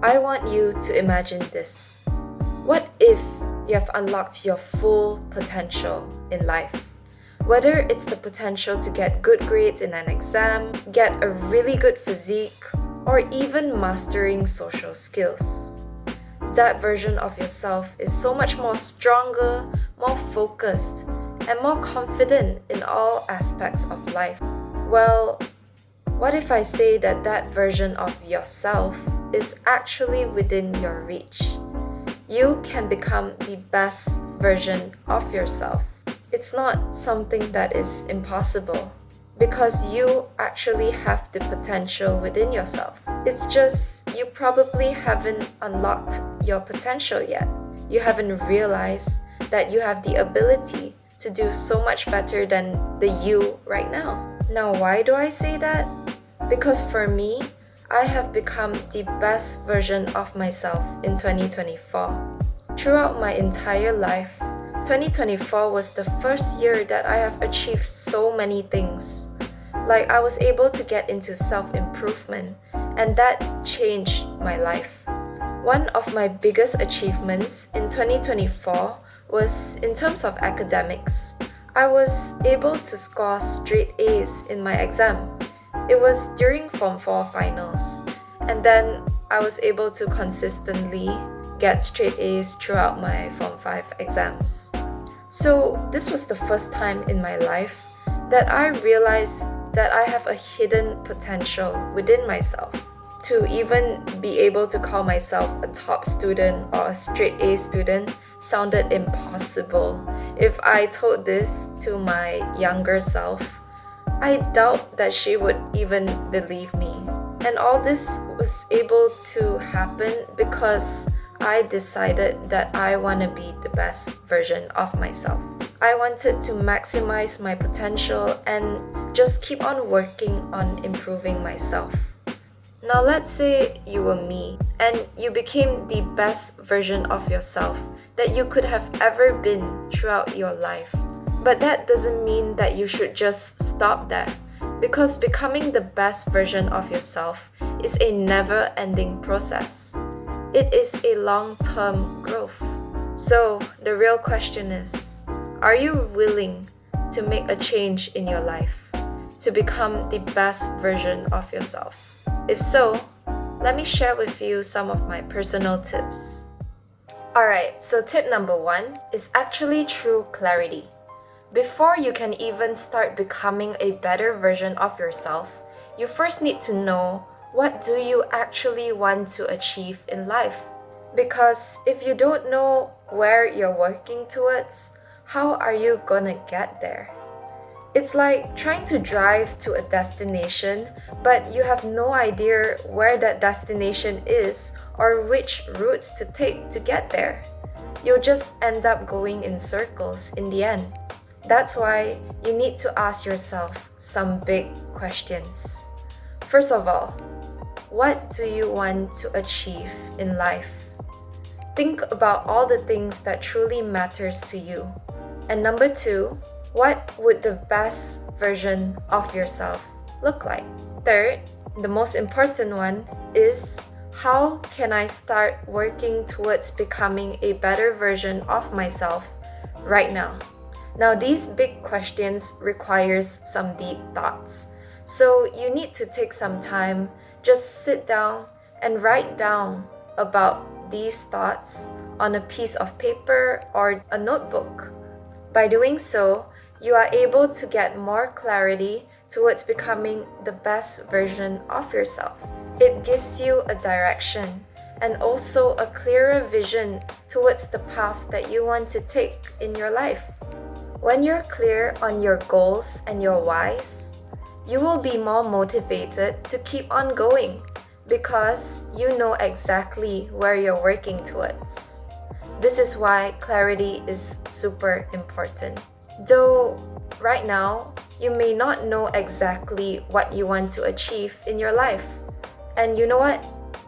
I want you to imagine this. What if you have unlocked your full potential in life? Whether it's the potential to get good grades in an exam, get a really good physique, or even mastering social skills. That version of yourself is so much more stronger, more focused, and more confident in all aspects of life. Well, what if I say that that version of yourself is actually within your reach? You can become the best version of yourself. It's not something that is impossible because you actually have the potential within yourself. It's just you probably haven't unlocked your potential yet. You haven't realized that you have the ability to do so much better than the you right now. Now, why do I say that? Because for me, I have become the best version of myself in 2024. Throughout my entire life, 2024 was the first year that I have achieved so many things. Like I was able to get into self-improvement, and that changed my life. One of my biggest achievements in 2024 was in terms of academics. I was able to score straight A's in my exam. It was during Form 4 finals, and then I was able to consistently get straight A's throughout my Form 5 exams. So this was the first time in my life that I realized that I have a hidden potential within myself. To even be able to call myself a top student or a straight A student sounded impossible. If I told this to my younger self, I doubt that she would even believe me. And all this was able to happen because I decided that I want to be the best version of myself. I wanted to maximize my potential and just keep on working on improving myself. Now let's say you were me and you became the best version of yourself that you could have ever been throughout your life. But that doesn't mean that you should just stop there, because becoming the best version of yourself is a never-ending process. It is a long-term growth. So the real question is, are you willing to make a change in your life to become the best version of yourself? If so, let me share with you some of my personal tips. Alright, so tip number 1 is actually true clarity. Before you can even start becoming a better version of yourself, you first need to know what do you actually want to achieve in life. Because if you don't know where you're working towards, how are you gonna get there? It's like trying to drive to a destination, but you have no idea where that destination is or which routes to take to get there. You'll just end up going in circles in the end. That's why you need to ask yourself some big questions. First of all, what do you want to achieve in life? Think about all the things that truly matters to you. And number 2, what would the best version of yourself look like? Third, the most important one is, how can I start working towards becoming a better version of myself right now? Now, these big questions requires some deep thoughts. So you need to take some time, just sit down and write down about these thoughts on a piece of paper or a notebook. By doing so, you are able to get more clarity towards becoming the best version of yourself. It gives you a direction and also a clearer vision towards the path that you want to take in your life. When you're clear on your goals and your whys, you will be more motivated to keep on going because you know exactly where you're working towards. This is why clarity is super important. Though right now, you may not know exactly what you want to achieve in your life. And you know what?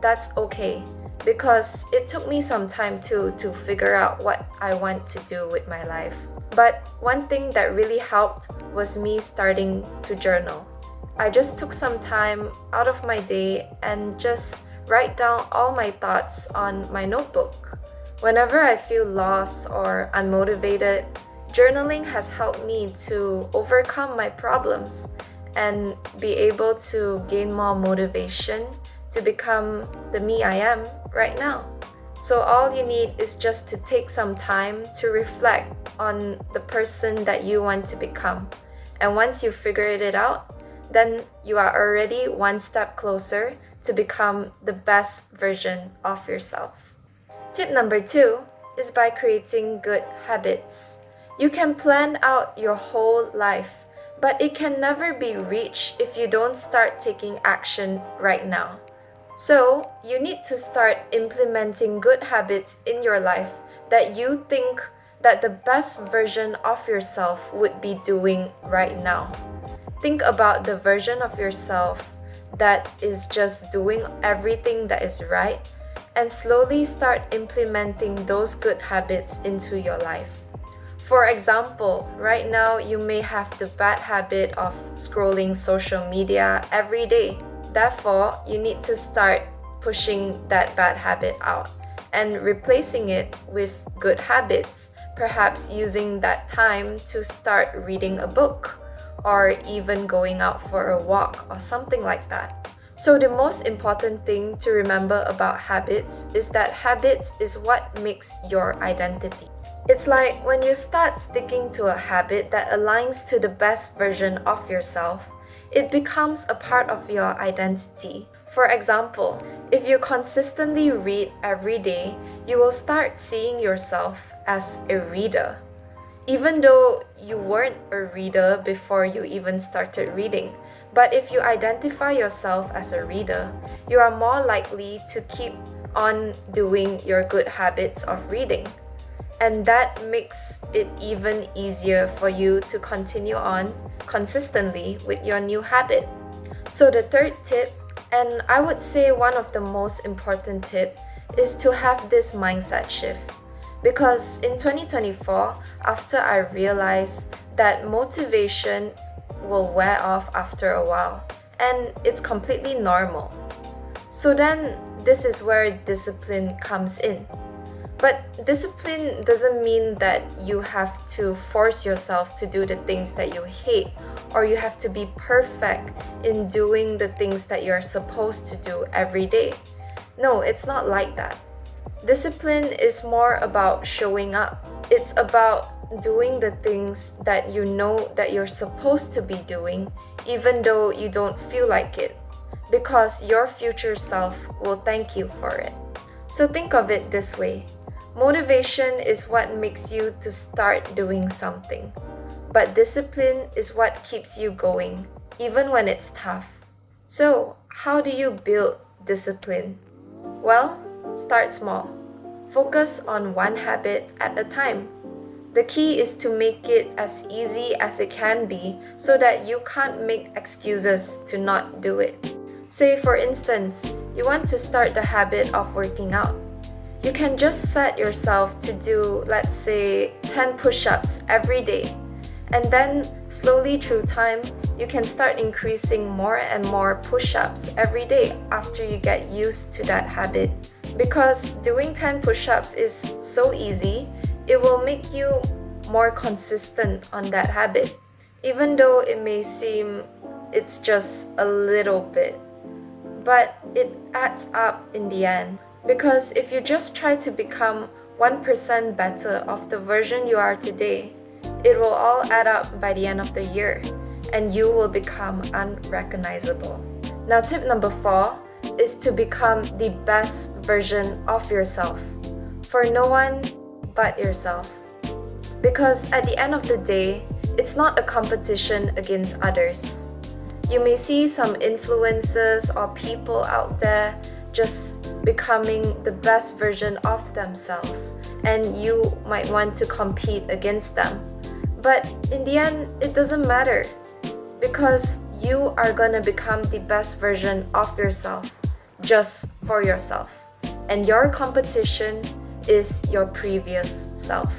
That's okay, because it took me some time to figure out what I want to do with my life. But one thing that really helped was me starting to journal. I just took some time out of my day and just write down all my thoughts on my notebook. Whenever I feel lost or unmotivated, journaling has helped me to overcome my problems and be able to gain more motivation to become the me I am right now. So all you need is just to take some time to reflect on the person that you want to become. And once you figured it out, then you are already one step closer to become the best version of yourself. Tip number 2 is by creating good habits. You can plan out your whole life, but it can never be reached if you don't start taking action right now. So, you need to start implementing good habits in your life that you think that the best version of yourself would be doing right now. Think about the version of yourself that is just doing everything that is right and slowly start implementing those good habits into your life. For example, right now you may have the bad habit of scrolling social media every day. Therefore, you need to start pushing that bad habit out and replacing it with good habits, perhaps using that time to start reading a book or even going out for a walk or something like that. So the most important thing to remember about habits is that habits is what makes your identity. It's like when you start sticking to a habit that aligns to the best version of yourself, it becomes a part of your identity. For example, if you consistently read every day, you will start seeing yourself as a reader. Even though you weren't a reader before you even started reading, but if you identify yourself as a reader, you are more likely to keep on doing your good habits of reading. And that makes it even easier for you to continue on consistently with your new habit. So the third tip, and I would say one of the most important tip, is to have this mindset shift. Because in 2024, after I realized that motivation will wear off after a while, and it's completely normal. So then this is where discipline comes in. But discipline doesn't mean that you have to force yourself to do the things that you hate, or you have to be perfect in doing the things that you're supposed to do every day. No, it's not like that. Discipline is more about showing up. It's about doing the things that you know that you're supposed to be doing, even though you don't feel like it, because your future self will thank you for it. So think of it this way. Motivation is what makes you to start doing something, but discipline is what keeps you going, even when it's tough. So, how do you build discipline? Well, start small. Focus on one habit at a time. The key is to make it as easy as it can be so that you can't make excuses to not do it. Say, for instance, you want to start the habit of working out. You can just set yourself to do, let's say, 10 push-ups every day. And then, slowly through time, you can start increasing more and more push-ups every day after you get used to that habit. Because doing 10 push-ups is so easy, it will make you more consistent on that habit, even though it may seem it's just a little bit. But it adds up in the end. Because if you just try to become 1% better of the version you are today, it will all add up by the end of the year, and you will become unrecognizable. Now, tip number 4 is to become the best version of yourself, for no one but yourself. Because at the end of the day, it's not a competition against others. You may see some influencers or people out there just becoming the best version of themselves, and you might want to compete against them. But in the end, it doesn't matter, because you are gonna become the best version of yourself just for yourself, and your competition is your previous self.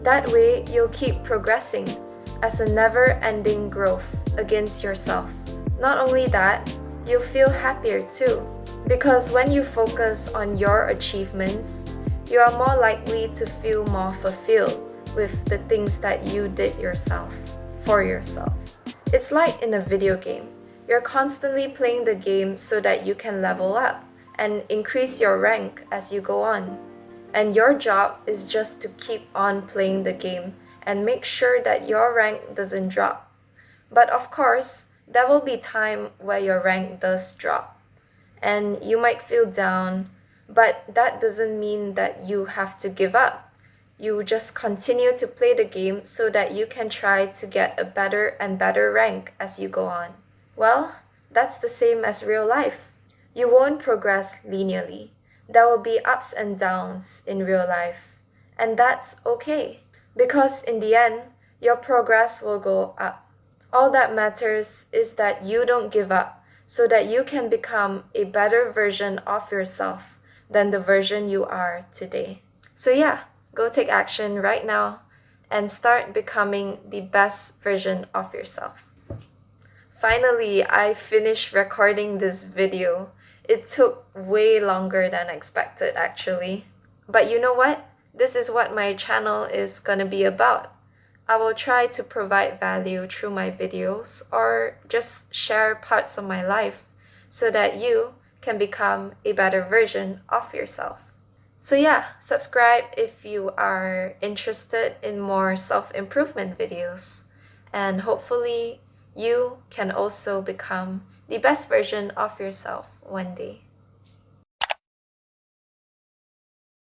That way, you'll keep progressing as a never-ending growth against yourself. Not only that, you'll feel happier too, Because when you focus on your achievements, you are more likely to feel more fulfilled with the things that you did yourself, for yourself. It's like in a video game. You're constantly playing the game so that you can level up and increase your rank as you go on. And your job is just to keep on playing the game and make sure that your rank doesn't drop. But of course, there will be time where your rank does drop. And you might feel down, but that doesn't mean that you have to give up. You just continue to play the game so that you can try to get a better and better rank as you go on. Well, that's the same as real life. You won't progress linearly. There will be ups and downs in real life. And that's okay, because in the end, your progress will go up. All that matters is that you don't give up so that you can become a better version of yourself than the version you are today. So yeah, go take action right now and start becoming the best version of yourself. Finally, I finished recording this video. It took way longer than expected actually. But you know what? This is what my channel is gonna be about. I will try to provide value through my videos or just share parts of my life so that you can become a better version of yourself. So yeah, subscribe if you are interested in more self-improvement videos, and hopefully you can also become the best version of yourself one day.